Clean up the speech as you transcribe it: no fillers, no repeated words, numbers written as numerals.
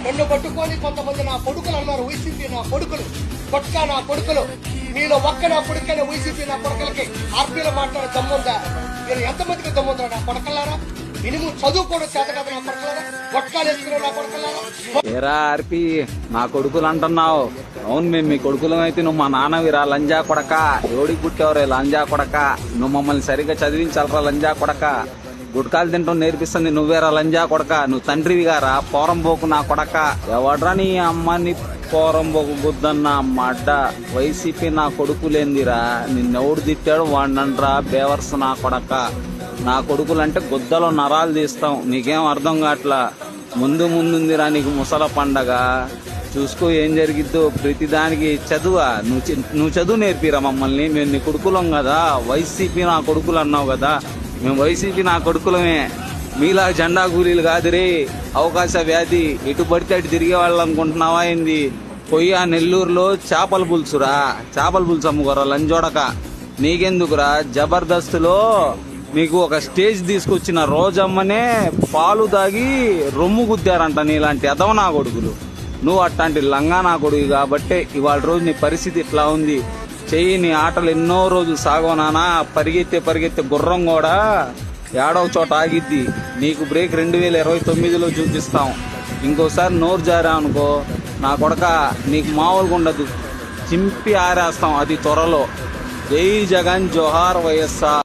నన్ను పట్టుకొని కొంతమంది నా కొడుకులు అన్నారు, వైసీపీ నా కొడుకులు, కొట్ట నా కొడుకులు, మీలో ఒక్క నా కొడుకైనా వైసీపీ నా కొడుకులకి ఆర్పీలో మాట్లాడే దమ్ముందా? మీరు ఎంతమందికి దమ్ముందా నా కొడుకులారా? మినిమం చదువు కూడా చేత కదా నా కొడుకులారా? కొట్టాలు వేసుకునే నా కొడుకులారా? ఏరా ఆర్పి, నా కొడుకులు అంటున్నావు? అవును, మేము మీ కొడుకులం అయితే నువ్వు మా నాన్నవిరా లంజా కొడక. ఎవడికి పుట్టావురే లంజా కొడక? నువ్వు మమ్మల్ని సరిగ్గా చదివించాలరా లంజా కొడక. గుట్కాలు తింటాం నేర్పిస్తుంది నువ్వేరా లంజా కొడక. నువ్వు తండ్రివి గారా పోరంబోకు నా కొడక. ఎవడ్రా నీ అమ్మని పోరంబోకు బుద్ధన్న అడ్డ. వైసీపీ నా కొడుకులేందిరా? నిన్నెవడు తిట్టాడు వాడినండ్రా బేవర్స్ నా కొడక. నా కొడుకులంటే గుద్దలో నరాలు తీస్తాం. నీకేం అర్థం కావట్లా. ముందుందిరా నీకు ముసల పండగ. చూసుకో ఏం జరిగిద్దో. ప్రతిదానికి చదువా? నువ్వు చదువు నేర్పిరా మమ్మల్ని. మేము నీ కొడుకులం కదా. వైసీపీ నా కొడుకులు అన్నావు కదా, మేము వైసీపీ నా కొడుకులమే. మీలా జెండా కూలీలు కాదురే. అవకాశ వ్యాధి ఎటు పడితే అటు తిరిగే వాళ్ళు అనుకుంటున్నావా ఏంది? పొయ్యి ఆ నెల్లూరులో చేపల పులుసురా, చేపల పులుసు అమ్ముకోరా లంజోడక. నీకెందుకురా? జబర్దస్త్లో మీకు ఒక స్టేజ్ తీసుకొచ్చిన రోజమ్మనే పాలు తాగి రొమ్ము గుద్దారంట నీలాంటి ఎదవ నా కొడుకులు. నువ్వు అట్లాంటి లంగా నా కొడుకు కాబట్టే ఇవాళ రోజు నీ పరిస్థితి ఇట్లా ఉంది. చెయ్యి, నీ ఆటలు ఎన్నో రోజులు సాగోనానా. పరిగెత్తే గుర్రం కూడా ఏడవ చోట ఆగిద్ది. నీకు బ్రేక్ 2029లో చూపిస్తాం. ఇంకోసారి నోరు జారా అనుకో నా కొడక, నీకు మామూలుగా ఉండదు. చింపి ఆరేస్తాం అది త్వరలో. జై జగన్, జోహార్ వైఎస్ఆర్.